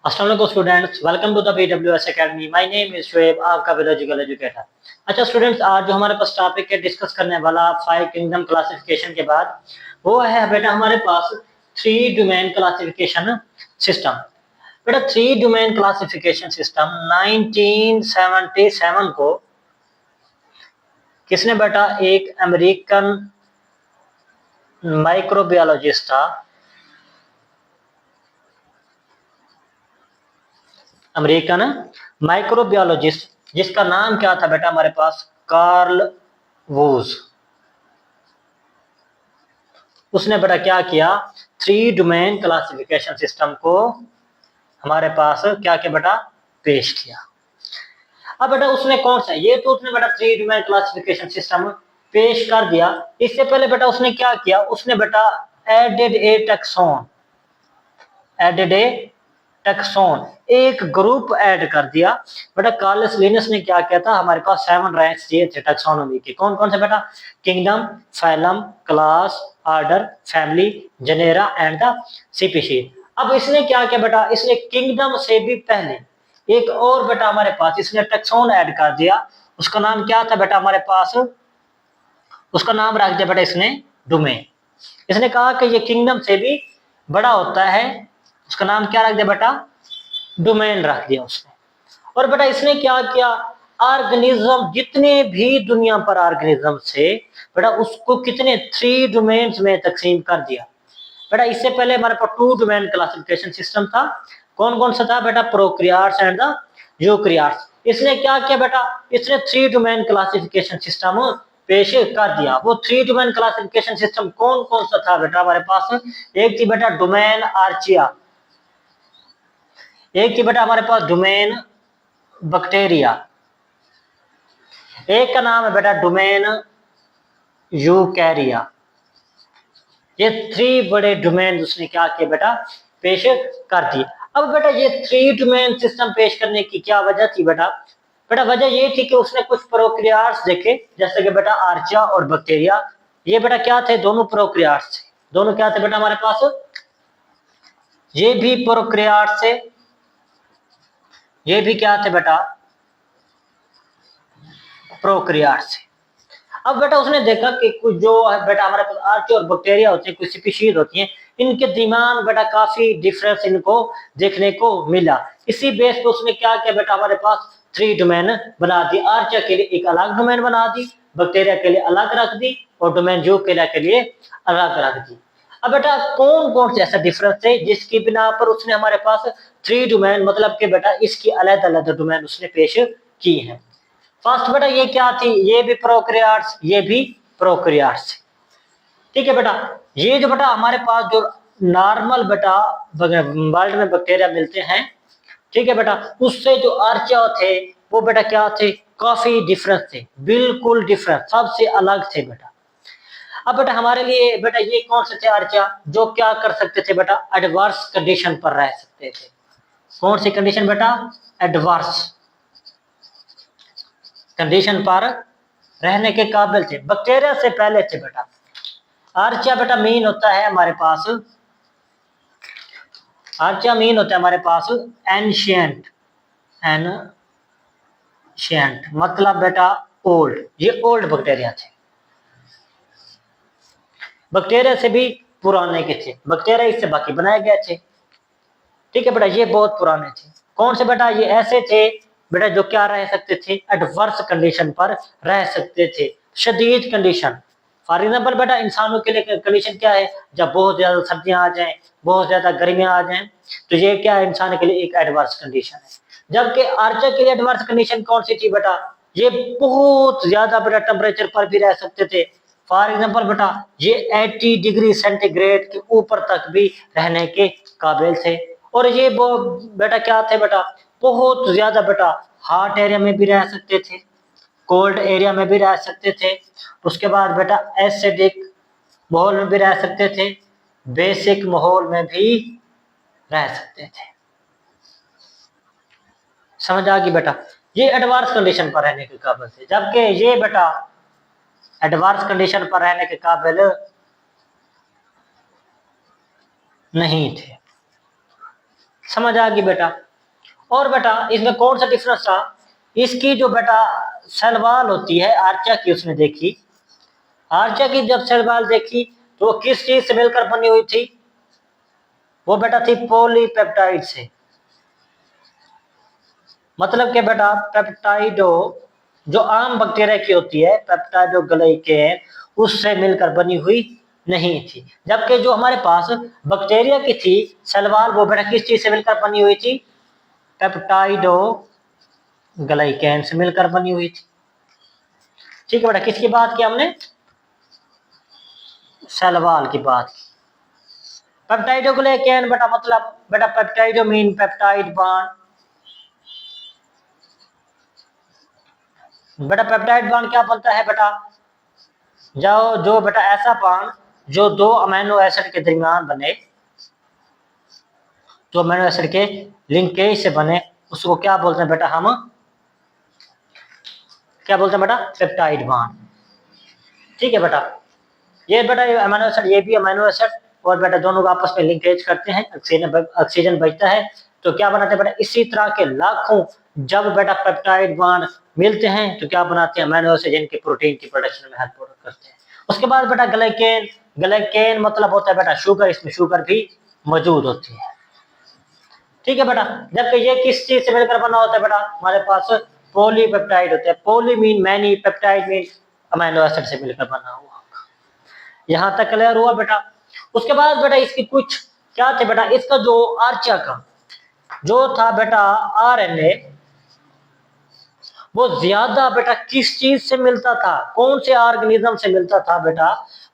अस्सलाम वालेकुम students, welcome to the BWS academy. My name is Shoaib, आपका बायोलॉजिकल एजुकेटर। अच्छा स्टूडेंट्स, आज जो हमारे पास टॉपिक है डिस्कस करने वाला 5 किंगडम क्लासिफिकेशन के बाद वो है बेटा हमारे पास 3 डोमेन क्लासिफिकेशन सिस्टम। बेटा 3 डोमेन क्लासिफिकेशन सिस्टम 1977 को किसने बेटा, एक अमेरिकन माइक्रोबायोलॉजिस्ट था, अमेरिकन माइक्रोबायोलॉजिस्ट, जिसका नाम क्या था बेटा हमारे पास, कार्ल वूज। उसने बेटा क्या किया, 3 डोमेन क्लासिफिकेशन सिस्टम को हमारे पास क्या किया बेटा, पेश किया। अब बेटा उसने कौन सा, ये तो उसने बेटा 3 डोमेन क्लासिफिकेशन सिस्टम पेश कर दिया। इससे पहले बेटा उसने क्या किया, उसने बेटा added A taxon, added A taxon, एक ग्रुप ऐड कर दिया। बेटा कार्लस लिनस ने क्या किया था, हमारे पास 7 रैंक्स दिए थे टैक्सोनॉमी के। कौन कौन से बेटा, kingdom, phylum, class, order, family, genera and the species. अब इसने क्या किया बेटा, इसने किंगडम से भी पहले एक और बेटा हमारे पास इसने टैक्सोन ऐड कर दिया। उसका नाम क्या था बेटा हमारे पास, उसका नाम रख दिया बेटा इसने डोमेन। इसने कहा कि ये किंगडम से भी बड़ा होता है, उसका नाम क्या रख दिया बेटा, डोमेन रख दिया उसने। और बेटा इसने क्या किया, ऑर्गेनिज्म जितने भी दुनिया पर ऑर्गेनिज्म से बेटा उसको कितने 3 डोमेन्स में तकसीम कर दिया। बेटा इससे पहले हमारे पास 2 डोमेन क्लासिफिकेशन सिस्टम था। कौन कौन सा था बेटा, प्रोकैरियोट्स एंड द यूकैरियोट्स। इसने क्या किया बेटा, इसने 3 डोमेन क्लासिफिकेशन सिस्टम पेश कर दिया। वो 3 डोमेन क्लासिफिकेशन सिस्टम कौन कौन सा था बेटा हमारे पास, एक थी बेटा डोमेन आर्चिया, एक थी बेटा हमारे पास डोमेन बैक्टीरिया, एक का नाम है बेटा डोमेन यूकैरिया। ये 3 बड़े डोमेन उसने क्या किया बेटा, पेश कर दिए। अब बेटा ये 3 डोमेन सिस्टम पेश करने की क्या वजह थी बेटा, बेटा वजह ये थी कि उसने कुछ प्रोकैरियोट्स देखे, जैसे कि बेटा आर्चिया और बैक्टीरिया। ये बेटा क्या थे, दोनों प्रोकैरियोट्स थे। दोनों क्या थे बेटा हमारे पास, ये भी प्रोकैरियोट्स थे, ये भी क्या थे बेटा, प्रोकैरियोट्स थे। अब बेटा उसने देखा कि कुछ जो है बेटा हमारे पास आर्चिया और बैक्टीरिया होते हैं, कुछ स्पीशीज होती हैं, इनके दिमाग बेटा काफी डिफरेंस इनको देखने को मिला। इसी बेस पे उसने क्या किया बेटा, हमारे पास 3 डोमेन बना दी। आर्चिया के लिए एक अलग डोमेन बना दी, बैक्टीरिया के लिए अलग रख दी, और डोमेन यूकैरिया के लिए अलग रख दी। अब बेटा कौन कौन से ऐसा डिफरेंस है जिसकी बिना पर उसने हमारे पास 3 डोमेन, मतलब कि बेटा इसकी अलग अलग डोमेन उसने पेश की है। फर्स्ट बेटा ये क्या थी, ये भी प्रोकैरियोट्स, ये भी प्रोकैरियोट्स। ठीक है बेटा, ये जो बेटा हमारे पास जो नॉर्मल बेटा वर्ल्ड में बैक्टीरिया मिलते हैं, ठीक है बेटा, उससे जो आर्चिया थे वो बेटा क्या थे, काफी डिफरेंस थे, बिल्कुल डिफरेंस, सबसे अलग थे बेटा। अब बेटा हमारे लिए बेटा ये कौन से थे आर्चिया, जो क्या कर सकते थे बेटा, एडवर्स कंडीशन पर रह सकते थे। कौन सी कंडीशन बेटा, एडवर्स कंडीशन पर रहने के काबिल थे, बैक्टीरिया से पहले थे बेटा। आर्चिया बेटा मीन होता है हमारे पास, आर्चिया मीन होता है हमारे पास एंशियंट, एनशियंट मतलब बेटा ओल्ड, ये ओल्ड बैक्टीरिया थे, बैक्टीरिया से भी पुराने के थे, बैक्टीरिया इससे बाकी बनाए गए थे। ठीक है बेटा, ये बहुत पुराने थे। कौन से बेटा, ये ऐसे थे बेटा जो क्या रह सकते थे, एडवर्स कंडीशन पर रह सकते थे, शदीद कंडीशन। फॉर एग्जाम्पल बेटा इंसानों के लिए कंडीशन क्या है, जब बहुत ज्यादा सर्दियां आ जाएं, बहुत ज्यादा गर्मियां आ जाएं, तो ये क्या है, इंसान के लिए एक एडवर्स कंडीशन है। जबकि आर्चर के लिए एडवर्स कंडीशन कौन सी थी बेटा, ये बहुत ज्यादा बेटा टेम्परेचर पर भी रह सकते थे। फॉर एग्जाम्पल बेटा ये 80 डिग्री सेंटीग्रेड के ऊपर तक भी रहने के काबिल थे। और ये बेटा क्या थे बेटा, बहुत ज्यादा बेटा हॉट एरिया में भी रह सकते थे, कोल्ड एरिया में भी रह सकते थे, उसके बाद बेटा एसिडिक माहौल में भी रह सकते थे, बेसिक माहौल में भी रह सकते थे। समझ आ गई बेटा, ये एडवांस कंडीशन पर रहने के काबिल थे, जबकि ये बेटा एडवांस कंडीशन पर रहने के काबिल नहीं थे। समझ आ गई बेटा। और बेटा इसमें कौन सा डिफरेंस था, इसकी जो बेटा सेल वॉल होती है आर्चा की, उसने देखी, आर्चा की जब सेल वॉल देखी तो वो किस चीज से मिलकर बनी हुई थी, वो बेटा थी पॉलीपेप्टाइड से। मतलब कि बेटा पेप्टाइडो जो आम बैक्टीरिया की होती है, पेप्टाइडो ग्लाइकेन, उससे मिलकर बनी हुई नहीं थी। जबकि जो हमारे पास बैक्टीरिया की थी सेल वॉल, वो बेटा किस चीज से मिलकर बनी हुई थी, पेप्टाइडो ग्लाइकेन से मिलकर बनी हुई थी। ठीक है बेटा, किसकी बात की हमने, सेल वॉल की बात की। पेप्टाइडो ग्लाइकेन बेटा मतलब बेटा पेप्टाइडो मीन पेप्टाइड बॉन्ड, बेटा पेप्टाइड बॉन्ड क्या बनता है बेटा, जो बेटा ऐसा बॉन्ड जो दो अमीनो एसिड के दरमियान बने, जो अमीनो एसिड के लिंकेज से बने, उसको क्या बोलते हैं बेटा, हम क्या बोलते हैं बेटा, पेप्टाइड बॉन्ड। ठीक है बेटा, ये बेटा अमीनो एसिड, ये भी अमीनो एसिड, और बेटा दोनों को आपस में लिंकेज करते हैं, ऑक्सीजन बचता है, तो क्या बनाते हैं बेटा, इसी तरह के लाखों जब बेटा पेप्टाइड बॉन्ड मिलते हैं तो क्या बनाते हैं, अमीनो एसिड जिनके प्रोटीन की प्रोडक्शन में हेल्प करते हैं। उसके बाद बेटा ग्लाइकेन, ग्लाइकेन मतलब होता है बेटा शुगर, इसमें शुगर भी मौजूद होती है। ठीक है बेटा, जबकि ये किस चीज से मिलकर बना होता है बेटा, हमारे पास पॉलीपेप्टाइड होते हैं, poly mean many, peptide mean amino acid से मिलकर बना हुआ। यहां तक क्लियर हुआ बेटा। उसके बाद बेटा इसकी कुछ क्या थे बेटा, इसका जो आर्चा का जो था बेटा आरएनए, वो ज्यादा बेटा किस चीज से मिलता था, कौन से ऑर्गेनिज्म से मिलता था बेटा,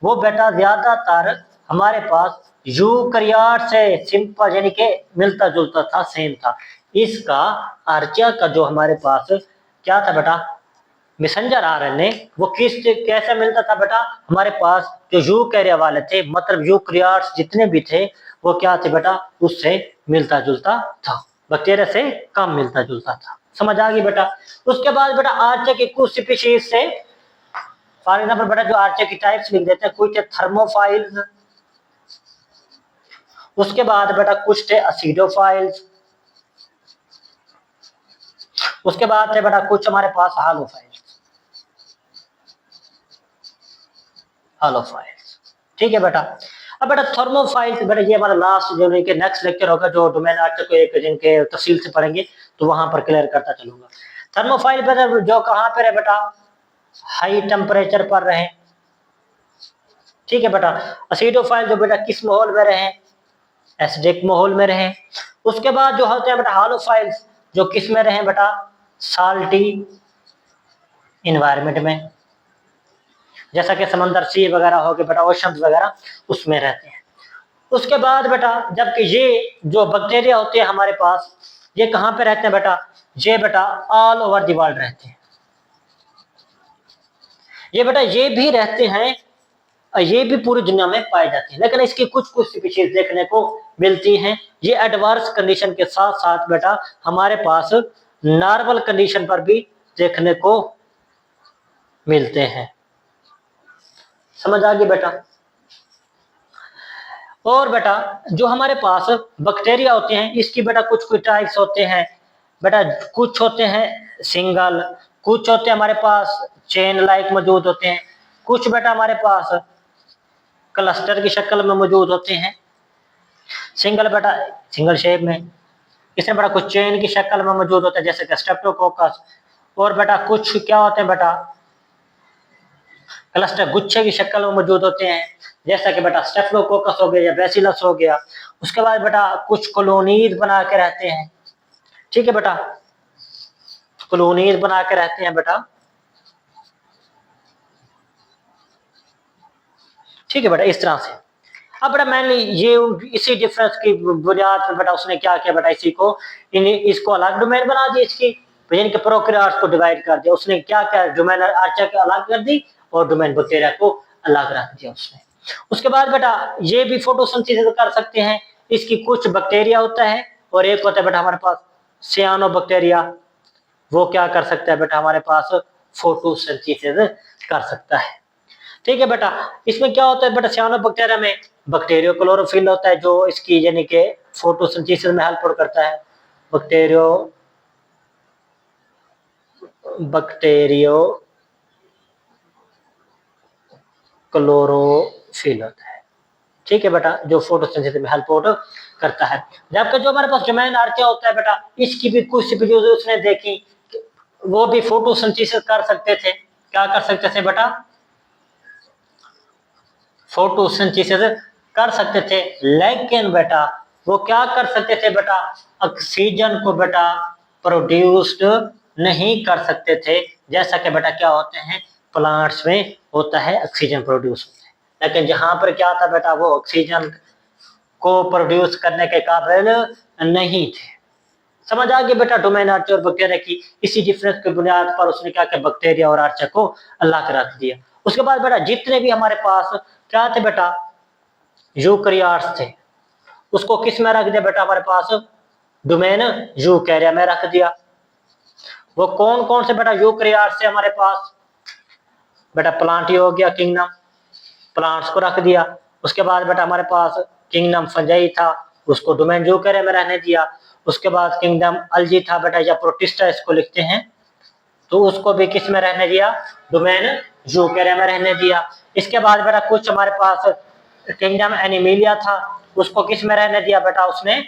वो बेटा ज्यादातर हमारे पास यूकैरियोट से सिंपल यानी कि मिलता जुलता था, सेम था। इसका आर्चा का जो हमारे पास क्या था बेटा, मैसेंजर आरएनए, वो किस कैसे मिलता था बेटा, हमारे पास जो यूकैरिया वाले थे, मतलब यूकैरियोट्स जितने भी थे, वो क्या थे बेटा, उससे मिलता जुलता था, बैक्टीरिया से कम मिलता जुलता था। समझ आ गई बेटा। उसके बाद बेटा आर्चे की कुछ स्पीशीज से, फॉर एग्जाम्पल बेटा जो आर्चे की टाइप्स लिख देते हैं, कुछ थे थर्मोफाइल्स, उसके बाद बेटा कुछ थे एसिडोफाइल्स, उसके बाद थे बेटा कुछ हमारे पास हालोफाइल्स, हालोफाइल्स। ठीक है बेटा। अब बेटा थर्मोफाइल्स, बेटा ये हमारा लास्ट जो नेक्स्ट लेक्चर होगा, जो डोमेन आर्ट को एक जिनके तफसील से पढ़ेंगे तो वहां पर क्लियर करता चलूंगा। थर्मोफाइल बेटा जो कहां पर है बेटा, हाई टेम्परेचर पर रहे। ठीक है बेटा। एसिडोफाइल जो बेटा किस माहौल में रहे, एसिडिक माहौल में रहे। उसके बाद जो होते हैं बेटा हालोफाइल्स, जो किस में रहे बेटा, साल्टी इन्वायरमेंट में, जैसा कि समंदर, सी वगैरह हो गए बेटा, ओशंस वगैरह, उसमें रहते हैं। उसके बाद बेटा जबकि ये जो बैक्टीरिया होते हैं हमारे पास, ये कहां पे रहते हैं बेटा, ये बेटा ऑल ओवर द वर्ल्ड रहते हैं। ये बेटा ये भी रहते हैं, ये भी पूरी दुनिया में पाए जाते हैं, लेकिन इसकी कुछ कुछ स्पीशीज देखने को मिलती हैं। ये एडवर्स कंडीशन के साथ साथ बेटा हमारे पास नॉर्मल कंडीशन पर भी देखने को मिलते हैं। समझ आ गई बेटा। और बेटा जो हमारे पास बैक्टीरिया होते हैं, इसकी बेटा कुछ कुछ टाइप्स होते हैं बेटा, कुछ होते हैं सिंगल, कुछ होते हैं हमारे पास चेन लाइक मौजूद होते हैं, कुछ बेटा हमारे पास क्लस्टर की शक्ल में मौजूद होते हैं। सिंगल बेटा सिंगल शेप में, इसमें बेटा कुछ चेन की शक्ल में मौजूद होते हैं जैसे कि स्ट्रेप्टोकोकस। और बेटा कुछ क्या होते हैं बेटा, क्लस्टर गुच्छे की शक्ल में मौजूद होते हैं, जैसा कि बेटा स्टेफलोकोकस हो गया या बैसिलस हो गया। उसके बाद बेटा कुछ कॉलोनीज बना के रहते हैं। ठीक है बेटा, कॉलोनीज बना के रहते हैं बेटा। ठीक है बेटा, इस तरह से। अब बेटा मैंने ये इसी डिफरेंस की बुनियाद पर बेटा उसने क्या किया बेटा, इसी को इसको अलग डोमेन बना दिया, इसकी जिनके प्रोकैरियोट्स को डिवाइड कर दिया। उसने क्या क्या डोमेन आर्चा के अलग कर दी और डोमेन बैक्टीरिया को अलग रख दिया उसने। उसके बाद बेटा ये भी फोटोसिंथेसिस कर सकते हैं। इसकी कुछ बैक्टीरिया होता है और एक होता है बेटा हमारे पास सियानोबैक्टीरिया, वो क्या कर सकता है बेटा, हमारे पास फोटोसिंथेसिस कर सकता है। ठीक है बेटा। इसमें क्या होता है बेटा, सियानोबैक्टीरिया में बैक्टीरियो क्लोरोफिल होता है जो इसकी यानी कि फोटोसिंथेसिस में हेल्प करता है। बैक्टीरियो क्लोरोफिल होता है, ठीक है बेटा, जो फोटोसिंथेसिस में हेल्प करता है। जबकि जो हमारे पास डोमेन आर्चा होता है बेटा, इसकी भी कुछ वीडियोस उसने देखी, वो भी फोटोसिंथेसिस कर सकते थे। क्या कर सकते थे बेटा, फोटोसिंथेसिस कर सकते थे, लेकिन बेटा वो क्या कर सकते थे बेटा, ऑक्सीजन को बेटा प्रोड्यूस्ड नहीं कर सकते थे, जैसा कि बेटा क्या होते हैं प्लांट्स में होता है, ऑक्सीजन प्रोड्यूस होता है। लेकिन जहां पर क्या था बेटा, वो ऑक्सीजन को प्रोड्यूस करने के काबिल नहीं थे। समझ आ गया बेटा डोमेन आर्चा और बैक्टीरिया की। इसी डिफरेंस की बुनियाद पर उसने क्या किया, बैक्टीरिया और आर्चा को अलग रख दिया। उसके बाद बेटा जितने भी हमारे पास क्या थे बेटा, यूकैरियोट्स थे, उसको किस में रख दिया बेटा, हमारे पास डोमेन यूकैरिया में रख दिया। वो कौन कौन से बेटा यूकैरियोट्स थे हमारे पास बेटा, प्लांट ही हो गया किंगडम, प्लांट्स को रख दिया। उसके बाद बेटा हमारे पास किंगडम फंजाई था, उसको डोमेन यूकैरिया में रहने दिया। उसके बाद किंगडम अल्जी था बेटा, या प्रोटिस्टा इसको लिखते हैं, तो उसको भी किस में रहने दिया, डोमेन यूकैरिया में रहने दिया। इसके बाद बेटा कुछ हमारे पास किंगडम एनिमिलिया था, उसको किस में रहने दिया बेटा, उसने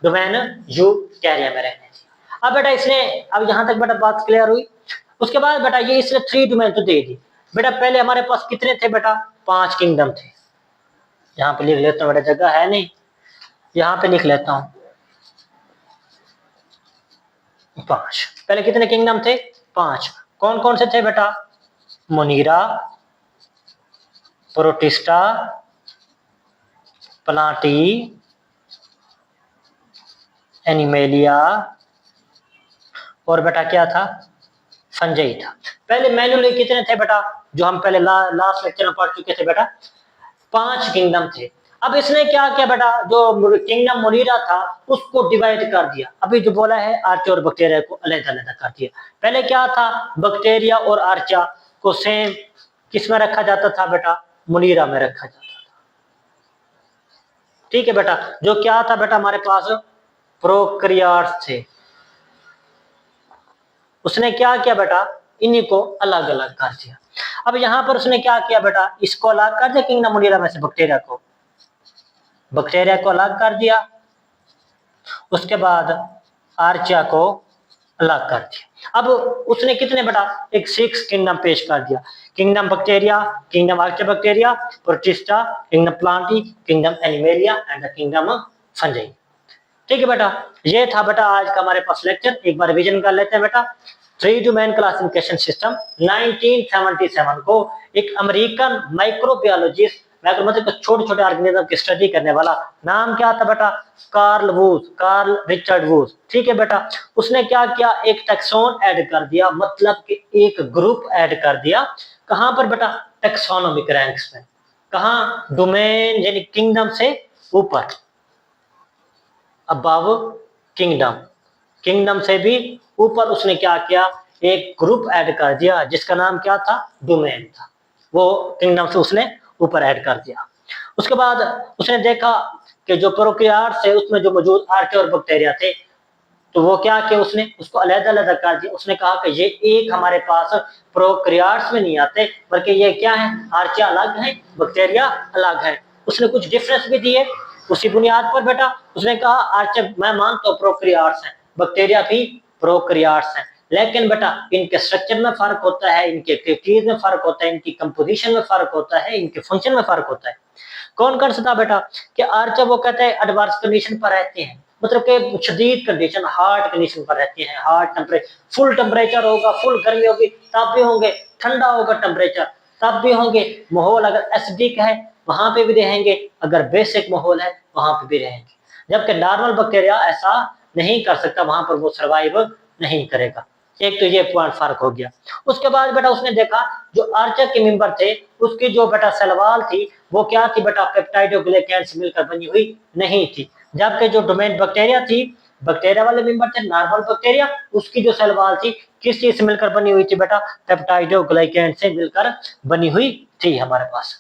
डोमेन यूकैरिया में रहने दिया। अब बेटा इसने, अब यहां तक बेटा बात क्लियर हुई। उसके बाद बेटा ये इसने 3 डोमेन तो दे दी बेटा। पहले हमारे पास कितने थे बेटा, 5 किंगडम थे। यहाँ पे लिख लेता हूँ बेटा, जगह है नहीं, यहाँ पे लिख लेता हूँ 5। पहले कितने किंगडम थे, 5। कौन कौन से थे बेटा, मोनीरा, प्रोटिस्टा, प्लाटी, एनिमेलिया और बेटा क्या था, फंजाई था। पहले मैनुअली कितने थे बेटा, जो हम पहले लास्ट लेक्चर में पढ़ चुके थे बेटा, 5 किंगडम थे। अब इसने क्या किया बेटा, जो किंगडम मोनीरा था उसको डिवाइड कर दिया। अभी जो बोला है आर्चा और बैक्टीरिया को अलग-अलग कर दिया। पहले क्या था, बैक्टीरिया और आर्चा को सेम किस में रखा जाता था बेटा, मोनीरा में रखा जाता था। ठीक है बेटा, जो क्या था बेटा हमारे पास प्रोकैरियोट्स थे, उसने क्या किया बेटा, इन्हीं को अलग अलग कर दिया। अब यहां पर उसने क्या किया बेटा, इसको अलग कर दिया किंगडम मोनीरा में से, बैक्टीरिया को अलग कर दिया। उसके बाद आर्चा को अलग कर दिया। अब उसने कितने बेटा, एक 6 किंगडम पेश कर दिया, kingdom bacteria, kingdom archaea bacteria, protista, kingdom plantae, kingdom animalia and the kingdom fungi. ठीक है बेटा, ये था बेटा आज का हमारे पास लेक्चर। एक बार रिवीजन कर लेते हैं बेटा। 3 डोमेन क्लासिफिकेशन सिस्टम 1977 को एक अमेरिकन माइक्रोबायोलॉजिस्ट, मतलब छोटे छोटे ऑर्गेनिज्म की स्टडी करने वाला, नाम क्या था बेटा, कार्ल रिचर्ड वूज। ठीक है बेटा, उसने क्या किया, एक टैक्सोन ऐड कर दिया, मतलब कि एक ग्रुप ऐड कर दिया। कहां पर बेटा, टैक्सोनोमिक रैंक्स में। कहां, डोमेन यानी किंगडम से ऊपर, अबव किंगडम, किंगडम से भी ऊपर उसने क्या किया, एक ग्रुप ऐड कर दिया जिसका नाम क्या था, डोमेन था। वो किंगडम से उसने ऊपर ऐड कर दिया। उसके बाद उसने देखा कि जो प्रोकैरियोट्स है उसमें जो मौजूद आर्चा और बैक्टीरिया थे, तो वो क्या किया, उसने उसको अलग-अलग कर दिया। उसने कहा कि ये एक हमारे पास प्रोकैरियोट्स में नहीं आते, बल्कि ये क्या है, आर्चा अलग है, बैक्टीरिया अलग है। उसने कुछ डिफरेंस भी दिए। उसी बुनियाद पर बेटा उसने कहा आर्चा मैं मानता हूं प्रोकैरियोट्स हैं, बैक्टीरिया भी प्रोकैरियोट्स हैं, लेकिन बेटा इनके स्ट्रक्चर में फर्क होता है, इनके एक्टिविटीज में फर्क होता है, इनकी कंपोजिशन में फर्क होता है, इनके फंक्शन में फर्क होता है। कौन कौन सा था बेटा, कि आर्चा वो कहते हैं एडवर्स कंडीशन पर रहते हैं, मतलब के शदीद कंडीशन, हार्ड कंडीशन पर रहते हैं। हार्ड टेम्परेचर, फुल टेम्परेचर होगा, फुल गर्मी होगी तब भी होंगे, ठंडा होगा टेम्परेचर तब भी होंगे। माहौल अगर एसिडिक है वहां पे भी रहेंगे, अगर बेसिक माहौल है वहां पे भी रहेंगे। जबकि नॉर्मल बैक्टीरिया ऐसा नहीं कर सकता, वहां पर वो सर्वाइव नहीं करेगा। एक तो ये पॉइंट फर्क हो गया। उसके बाद बेटा उसने देखा जो आर्चा के मेंबर थे उसकी जो बेटा सेल वॉल थी वो क्या थी बेटा, पेप्टाइडोग्लाइकैन से मिलकर बनी हुई नहीं थी। जबकि जो डोमेन बैक्टीरिया थी, बैक्टीरिया वाले मेंबर थे नॉर्मल बैक्टीरिया, उसकी जो सेल वॉल थी किस चीज से मिलकर बनी हुई थी बेटा, पेप्टाइडोग्लाइकैन से मिलकर बनी हुई थी हमारे पास।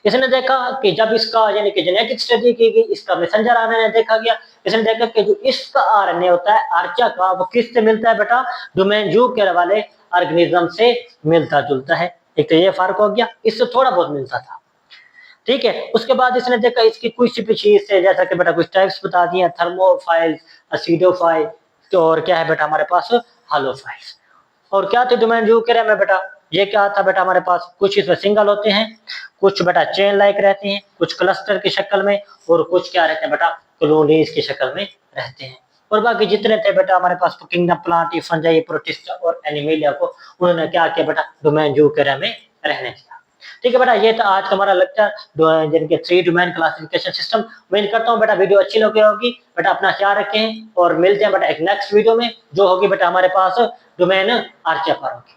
इसने देखा कि जब इसका यानी कि जेनेटिक स्टडी की गई, इसका मैसेंजर आरएनए देखा गया, इसने देखा कि जो इसका आरएनए होता है आर्चा का, वो किससे मिलता है बेटा, डोमेन यू के वाले ऑर्गेनिज्म से मिलता जुलता है। एक तो ये फर्क हो गया, इससे थोड़ा बहुत मिलता था, ठीक है। उसके बाद इसने देखा इसकी कुछ स्पीशीज से, जैसा कि बेटा कुछ टाइप्स बता दिए, थर्मोफाइल, एसिडोफाइल, तो और क्या है बेटा हमारे पास, हालोफाइल्स। और क्या थे डोमेन यू के में बेटा, ये क्या था बेटा हमारे पास, कुछ इसमें सिंगल होते हैं, कुछ बेटा चेन लाइक रहते हैं, कुछ क्लस्टर की शक्ल में, और कुछ क्या रहते हैं बेटा, कॉलोनीज की शक्ल में रहते हैं। और बाकी जितने थे बेटा हमारे पास किंगडम प्लांट, फंजाई, प्रोटिस्टा और एनिमेलिया को उन्होंने क्या किया बेटा, डोमेन यू के में रहने दिया। ठीक है बेटा, ये था आज का हमारा लेक्चर जिनके 3 डोमेन क्लासिफिकेशन सिस्टम। उम्मीद करता हूँ बेटा वीडियो अच्छी लगी होगी। बेटा अपना ख्याल रखें और मिलते हैं बेटा एक नेक्स्ट वीडियो में, जो होगी बेटा हमारे पास डोमेन आर्चा पर होगी।